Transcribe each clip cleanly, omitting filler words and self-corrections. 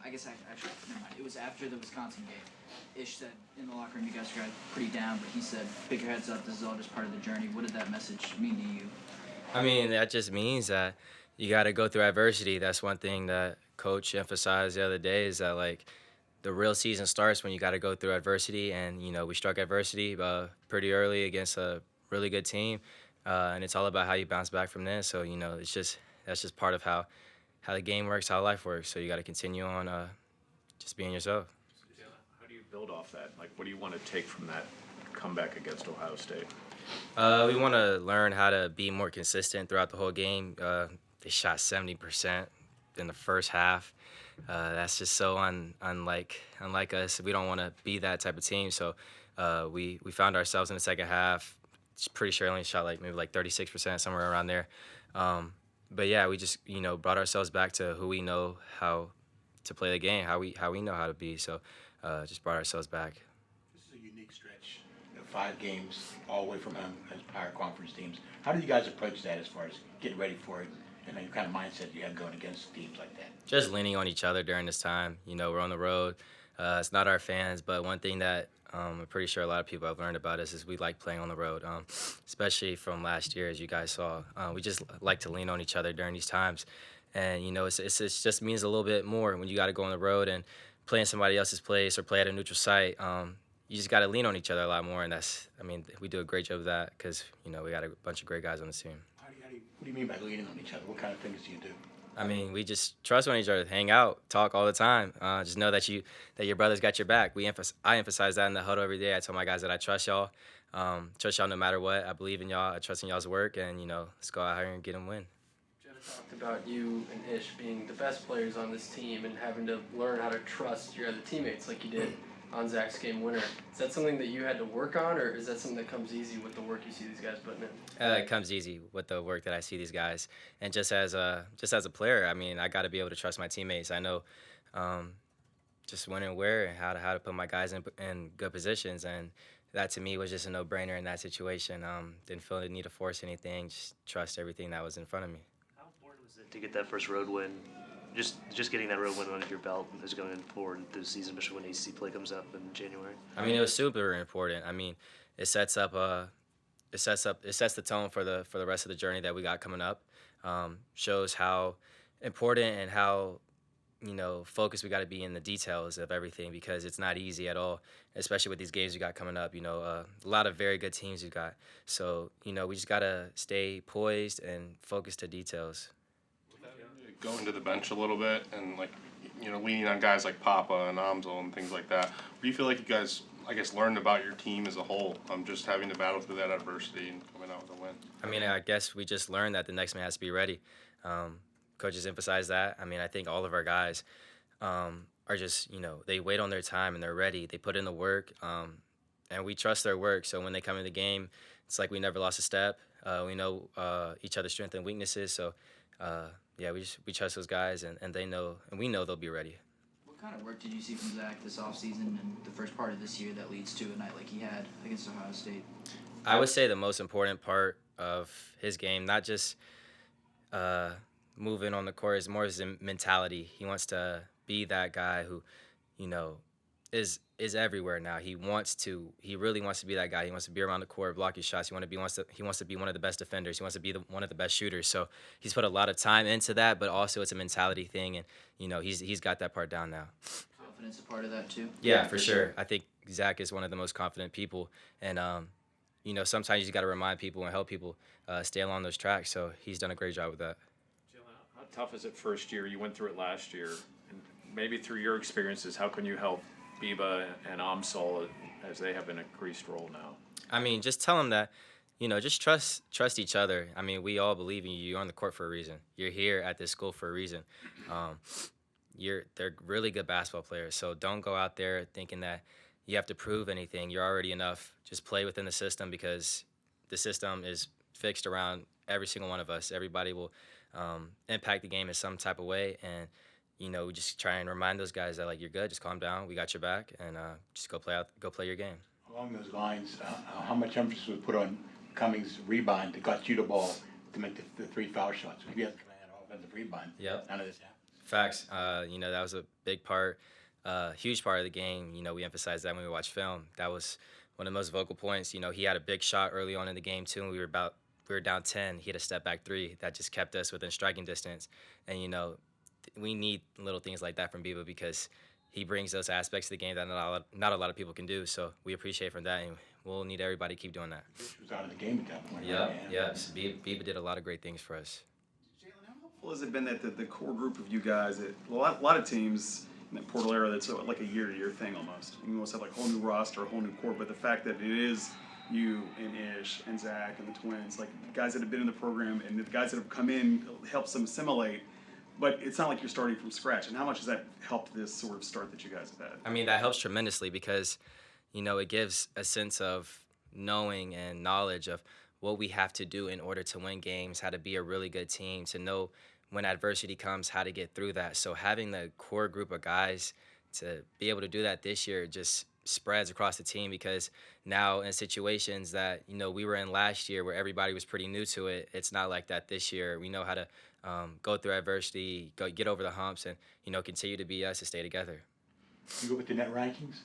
I guess actually, never mind. It was after the Wisconsin game. Ish said in the locker room you guys got pretty down, but he said, pick your heads up, this is all just part of the journey. What did that message mean to you? I mean, that just means that you got to go through adversity. That's one thing that Coach emphasized the other day is that, like, the real season starts when you got to go through adversity. And, we struck adversity pretty early against a really good team. And it's all about how you bounce back from this. So, that's just part of how the game works, how life works. So you got to continue on just being yourself. How do you build off that? Like, what do you want to take from that comeback against Ohio State? We want to learn how to be more consistent throughout the whole game. They shot 70% in the first half. That's just so unlike us. We don't want to be that type of team. So we found ourselves in the second half. Pretty sure only shot maybe 36%, somewhere around there. But yeah, we just brought ourselves back to who we know how to play the game, how we know how to be. So just brought ourselves back. This is a unique stretch, 5 games all the way from home as higher conference teams. How do you guys approach that as far as getting ready for it and the kind of mindset you have going against teams like that? Just leaning on each other during this time. We're on the road. It's not our fans, but one thing that I'm pretty sure a lot of people have learned about us is we like playing on the road, especially from last year, as you guys saw. We just like to lean on each other during these times. And, it just means a little bit more when you got to go on the road and play in somebody else's place or play at a neutral site. You just got to lean on each other a lot more, and we do a great job of that because, we got a bunch of great guys on the team. What do you mean by leaning on each other? What kind of things do you do? We just trust on each other, hang out, talk all the time. Just know that your brother's got your back. I emphasize that in the huddle every day. I tell my guys that I trust y'all no matter what. I believe in y'all. I trust in y'all's work, and let's go out here and get them win. Jenna talked about you and Ish being the best players on this team and having to learn how to trust your other teammates like you did on Zach's game winner. Is that something that you had to work on, or is that something that comes easy with the work you see these guys putting in? It comes easy with the work that I see these guys, and just as a player, I got to be able to trust my teammates. I know just when and where and how to put my guys in good positions, and that to me was just a no-brainer in that situation. Didn't feel the need to force anything, just trust everything that was in front of me. How important was it to get that first road win? Just getting that road win under your belt as going forward through the season, especially when ACC play comes up in January. It was super important. It sets the tone for the rest of the journey that we got coming up. Shows how important and how focused we got to be in the details of everything, because it's not easy at all, especially with these games we got coming up. A lot of very good teams we got. So we just got to stay poised and focused to details. Going to the bench a little bit and leaning on guys like Papa and Amzil and things like that. What do you feel like you guys, learned about your team as a whole? Just having to battle through that adversity and coming out with a win. I guess we just learned that the next man has to be ready. Coaches emphasize that. I think all of our guys are just, they wait on their time and they're ready. They put in the work, and we trust their work. So when they come in the game, it's like we never lost a step. We know each other's strengths and weaknesses. So. Yeah, we trust those guys, and they know, and we know they'll be ready. What kind of work did you see from Zach this offseason and the first part of this year that leads to a night like he had against Ohio State? I would say the most important part of his game, not just moving on the court, is more his mentality. He wants to be that guy who, is everywhere now. He really wants to be that guy. He wants to be around the court, block his shots. He wants to be one of the best defenders. He wants to be one of the best shooters. So he's put a lot of time into that, but also it's a mentality thing, and he's got that part down now. Confidence a part of that too? Yeah, for sure. I think Zach is one of the most confident people, and sometimes you just got to remind people and help people stay along those tracks. So he's done a great job with that. Jaland, how tough is it first year? You went through it last year, and maybe through your experiences, how can you help Biba and Amsol as they have an increased role now? Just tell them that, just trust each other. We all believe in you. You're on the court for a reason. You're here at this school for a reason. They're really good basketball players. So don't go out there thinking that you have to prove anything. You're already enough. Just play within the system, because the system is fixed around every single one of us. Everybody will impact the game in some type of way, and we just try and remind those guys that, you're good, just calm down, we got your back, and just go play your game. Along those lines, how much emphasis was put on Cummings' rebound that got you the ball to make the 3 foul shots? If you had to command offensive rebound, Yep. none of this happened. Facts. That was a big part, huge part of the game. We emphasized that when we watched film. That was one of the most vocal points. He had a big shot early on in the game too, and we were down 10. He had a step back three that just kept us within striking distance. And we need little things like that from Biba because he brings those aspects of the game that not a lot of people can do. So we appreciate from that, and we'll need everybody to keep doing that. He was out of the game at that point. Yeah, right? yeah. So Biba did a lot of great things for us. Jaland, how helpful has it been that the core group of you guys, a lot of teams in that portal era, that's like a year-to-year thing almost. You almost have like a whole new roster, a whole new core, but the fact that it is you and Ish and Zach and the twins, like guys that have been in the program and the guys that have come in helps them assimilate, but it's not like you're starting from scratch. And how much has that helped this sort of start that you guys have had? I mean, that helps tremendously because, it gives a sense of knowing and knowledge of what we have to do in order to win games, how to be a really good team, to know when adversity comes, how to get through that. So having the core group of guys to be able to do that this year just spreads across the team because now in situations that, we were in last year where everybody was pretty new to it, it's not like that this year. We know how to go through adversity, get over the humps, and, continue to be us to stay together. You go with the net rankings?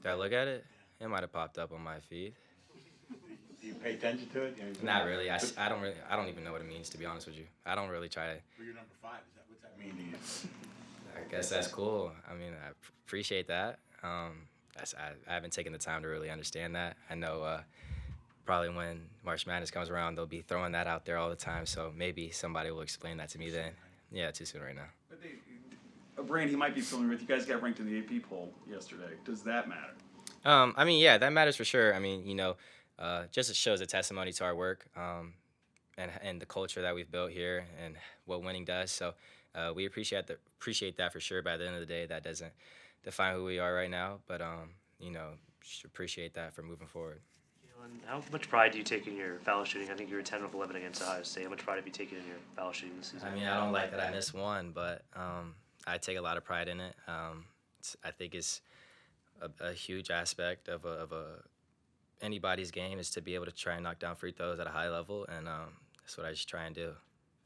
Did I look at it? It might have popped up on my feed. Do you pay attention to it? Not really. I don't even know what it means, to be honest with you. I don't really try to. Well, you're number 5. What's that mean to you? I guess that's cool. I mean, I appreciate that. I haven't taken the time to really understand that. I know probably when March Madness comes around, they'll be throwing that out there all the time. So maybe somebody will explain that to me then. Yeah, too soon right now. But a brand he might be familiar with, you guys got ranked in the AP poll yesterday. Does that matter? Yeah, that matters for sure. I mean, just it shows a testimony to our work and the culture that we've built here and what winning does. So we appreciate that for sure. By the end of the day, that doesn't define who we are right now, but just appreciate that for moving forward. How much pride do you take in your foul shooting? I think you were 10 of 11 against Ohio State. How much pride have you taken in your foul shooting this season? I mean, I don't like that I missed one, but I take a lot of pride in it. I think it's a huge aspect of anybody's game is to be able to try and knock down free throws at a high level, and that's what I just try and do.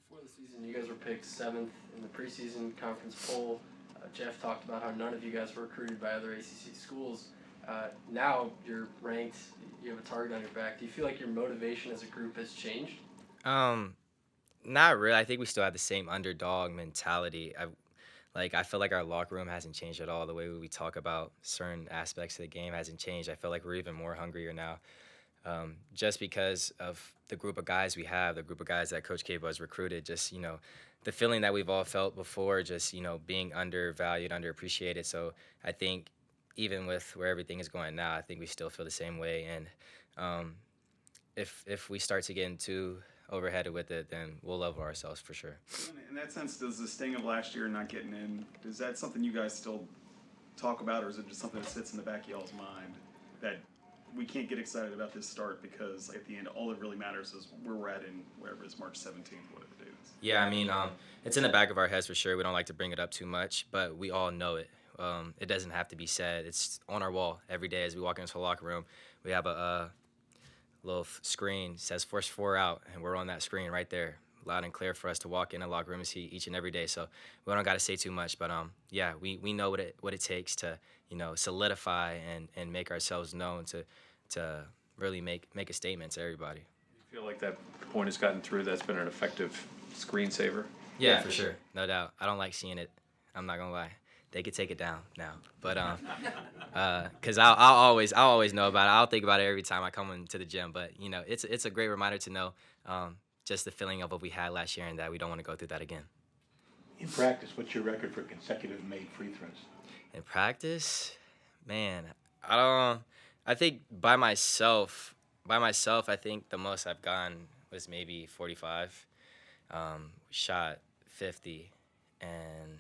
Before the season, you guys were picked 7th in the preseason conference poll. Jeff talked about how none of you guys were recruited by other ACC schools. Now you're ranked, you have a target on your back. Do you feel like your motivation as a group has changed? Not really. I think we still have the same underdog mentality. I feel like our locker room hasn't changed at all. The way we talk about certain aspects of the game hasn't changed. I feel like we're even more hungrier now, just because of the group of guys we have, the group of guys that Coach Cable has recruited. Just the feeling that we've all felt before, just being undervalued, underappreciated. So I think even with where everything is going now, I think we still feel the same way. And if we start to get too overheaded with it, then we'll level ourselves for sure. In that sense, does the sting of last year not getting in, is that something you guys still talk about, or is it just something that sits in the back of y'all's mind that we can't get excited about this start because at the end all that really matters is where we're at in wherever it's March 17th, whatever the date is? Yeah, I mean, it's in the back of our heads for sure. We don't like to bring it up too much, but we all know it. It doesn't have to be said. It's on our wall every day as we walk into the locker room. We have a little screen says "Force 4 out," and we're on that screen right there, loud and clear for us to walk in the locker room and see each and every day. So we don't got to say too much, but yeah, we know what it takes to solidify and make ourselves known to really make a statement to everybody. You feel like that point has gotten through? That's been an effective screensaver. Yeah, for sure, no doubt. I don't like seeing it. I'm not gonna lie. They could take it down now, but because I'll always know about it. I'll think about it every time I come into the gym. But it's a great reminder to know just the feeling of what we had last year and that we don't want to go through that again. In practice, what's your record for consecutive made free throws? In practice, man, I think by myself, I think the most I've gotten was maybe 45. Shot 50, and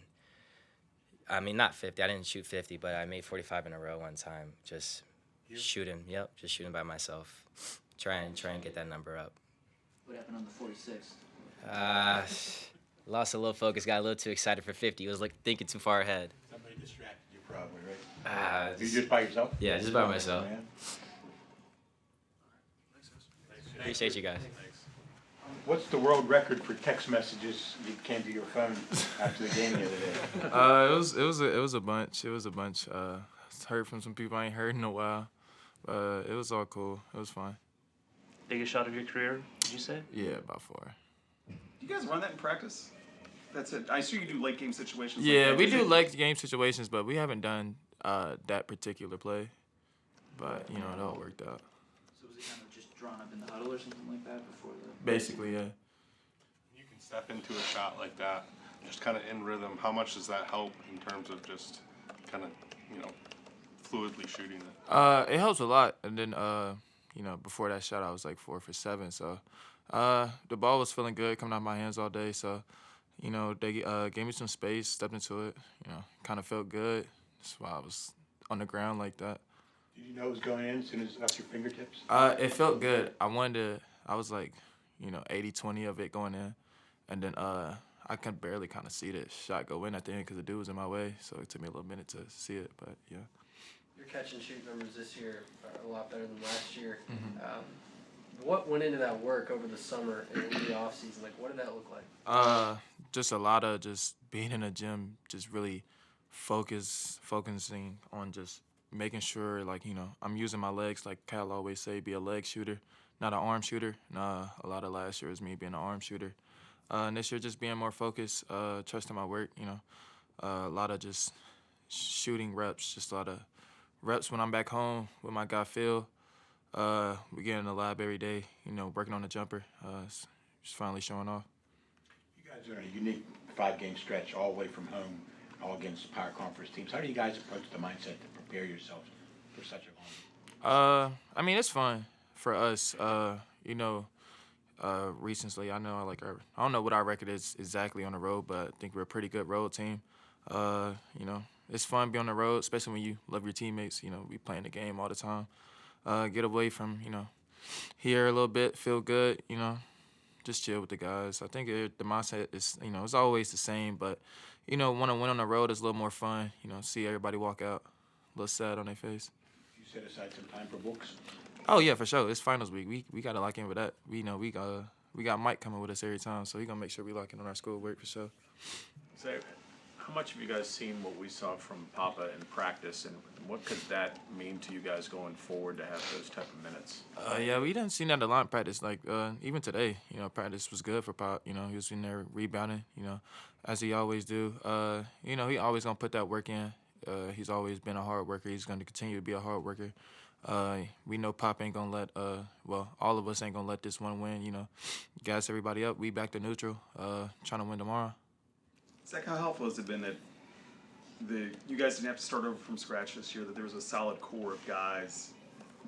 I mean, not 50. I didn't shoot 50, but I made 45 in a row one time. Just shooting. Yep, just shooting by myself. Try and get that number up. What happened on the 46th? Lost a little focus. Got a little too excited for 50. Was thinking too far ahead. Somebody distracted you, probably, right? You just by yourself? Yeah, just by myself. Man. Appreciate you guys. Thanks. What's the world record for text messages that came to your phone after the game the other day? It was a bunch. It was a bunch. Heard from some people I ain't heard in a while. It was all cool. It was fun. Biggest shot of your career, did you say? Yeah, about 4. Do you guys run that in practice? That's it. I assume you do late game situations. Yeah, like that. we do late game situations, but we haven't done that particular play. But it all worked out. So was it kind of just drawn up in the huddle or something like that before the? Basically, yeah. You can step into a shot like that, just kind of in rhythm. How much does that help in terms of just kind of, fluidly shooting it? It helps a lot. And then, before that shot, I was like 4 for 7. So, the ball was feeling good coming out of my hands all day. So, they gave me some space, stepped into it. Kind of felt good. That's why I was on the ground like that. Did you know it was going in as soon as it left your fingertips? It felt good. I was like, 80-20 of it going in. And then I could barely kind of see the shot go in at the end because the dude was in my way. So it took me a little minute to see it, but yeah. Your catch and shoot numbers this year are a lot better than last year. What went into that work over the summer and in the off season? Like, what did that look like? Just a lot of just being in the gym, just really focusing on just making sure, I'm using my legs, like Cal always say, be a leg shooter, not an arm shooter. A lot of last year was me being an arm shooter. And this year just being more focused, trusting my work, a lot of just shooting reps, just a lot of reps when I'm back home with my guy Phil. We get in the lab every day, working on the jumper, just finally showing off. You guys are in a unique 5-game stretch all the way from home, all against power conference teams. How do you guys approach the mindset to prepare yourselves for such a long? It's fun for us. Recently, I know I don't know what our record is exactly on the road, but I think we're a pretty good road team. It's fun being on the road, especially when you love your teammates. We playing the game all the time. Get away from here a little bit, feel good. Just chill with the guys. I think the mindset is it's always the same, but want to win on the road is a little more fun. See everybody walk out a little sad on their face. You set aside some time for books. Oh yeah, for sure. It's finals week. We gotta lock in with that. We got Mike coming with us every time, so he gonna make sure we lock in on our schoolwork for sure. So, how much have you guys seen what we saw from Papa in practice, and what could that mean to you guys going forward to have those type of minutes? Yeah, we didn't see that a lot in practice. Even today, practice was good for Pop. He was in there rebounding, as he always do. He always gonna put that work in. He's always been a hard worker. He's gonna continue to be a hard worker. We know Pop ain't gonna let, all of us ain't gonna let this one win, gas everybody up. We back to neutral, trying to win tomorrow. Zach, how helpful has it been that you guys didn't have to start over from scratch this year, that there was a solid core of guys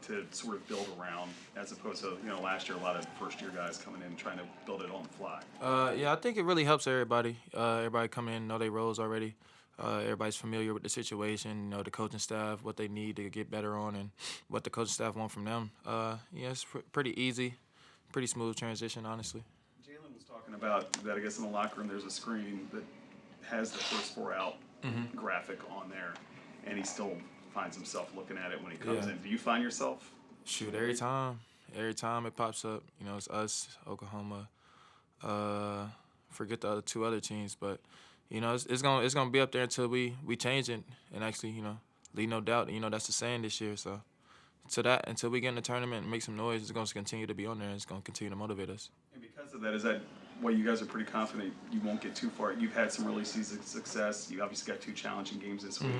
to sort of build around, as opposed to, last year, a lot of first-year guys coming in trying to build it on the fly? Yeah, I think it really helps everybody. Everybody come in, know their roles already. Everybody's familiar with the situation, the coaching staff, what they need to get better on, and what the coaching staff want from them. It's pretty easy, pretty smooth transition, honestly. Jaland was talking about that, I guess, in the locker room there's a screen that has the first 4 out graphic on there, and he still finds himself looking at it when he comes in. Do you find yourself? Shoot, every time it pops up, it's us, Oklahoma, forget the other 2 other teams, but it's gonna be up there until we change it and actually, leave no doubt. That's the saying this year. So until we get in the tournament and make some noise, it's gonna continue to be on there. And it's gonna continue to motivate us. And because of that, is that why you guys are pretty confident you won't get too far? You've had some early season success. You obviously got 2 challenging games this week,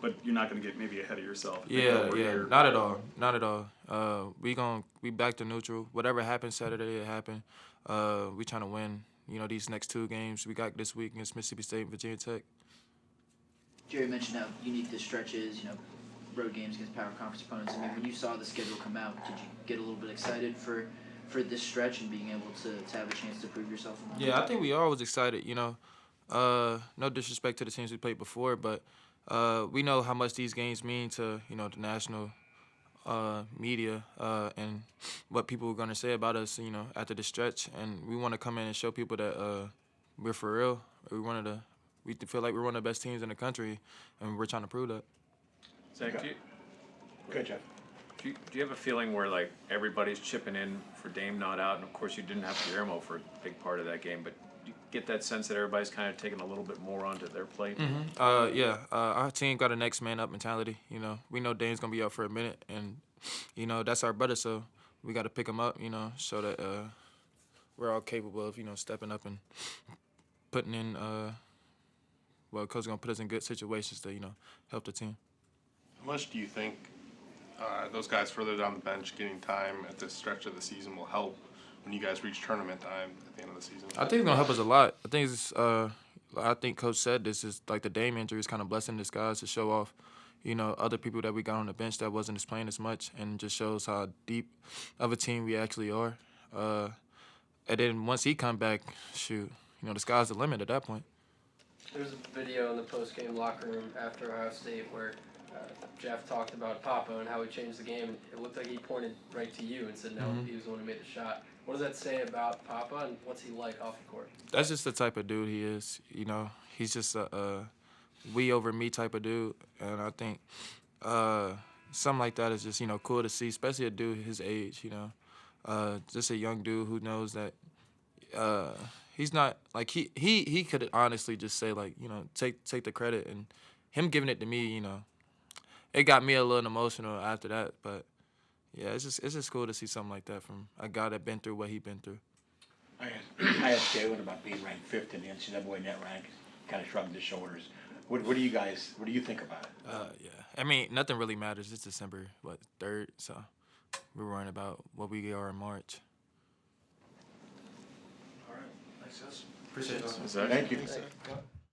but you're not gonna get maybe ahead of yourself. Yeah, not at all. We back to neutral. Whatever happens Saturday, it happened. We trying to win. These next 2 games we got this week against Mississippi State and Virginia Tech. Jerry mentioned how unique this stretch is, road games against power conference opponents. I mean, when you saw the schedule come out, did you get a little bit excited for this stretch and being able to have a chance to prove yourself in that? Yeah, I think we are always excited, No disrespect to the teams we played before, but we know how much these games mean to, the national media and what people are going to say about us, after the stretch. And we want to come in and show people that we're for real. We feel like we're one of the best teams in the country, and we're trying to prove that. Zach, Good, Jeff. Do you have a feeling where like everybody's chipping in for Dame not out, and of course you didn't have Guillermo for a big part of that game, but do you get that sense that everybody's kind of taking a little bit more onto their plate? Yeah. Our team got a next man up mentality. You know, we know Dane's gonna be out for a minute, and you know that's our brother, so we got to pick him up. You know, so that we're all capable of stepping up and putting in. Well, coach gonna put us in good situations to help the team. How much do you think those guys further down the bench getting time at this stretch of the season will help when you guys reach tournament time at the end of the season? I think it's gonna help us a lot. I think Coach said this is like the Dame injury is kind of blessing this guys to show off, other people that we got on the bench that wasn't playing as much, and just shows how deep of a team we actually are. And then once he come back, shoot, the sky's the limit at that point. There's a video in the post-game locker room after Ohio State where Jeff talked about Papa and how he changed the game. It looked like he pointed right to you and said no, he was the one who made the shot. What does that say about Papa, and what's he like off the court? That's just the type of dude he is. He's just a we over me type of dude, and I think something like that is just cool to see, especially a dude his age. Just a young dude who knows that he's not like he could honestly just say like take the credit, and him giving it to me, it got me a little emotional after that. But yeah, it's just cool to see something like that from a guy that been through what he been through. I asked Jaland about being ranked 5th in the NCAA net rank. Kind of shrugged his shoulders. What do you think about it? Yeah, I mean nothing really matters. It's December 3rd, so we're worrying about what we are in March. All right. Thanks, guys. Appreciate it. Is that- Thank you. Thanks.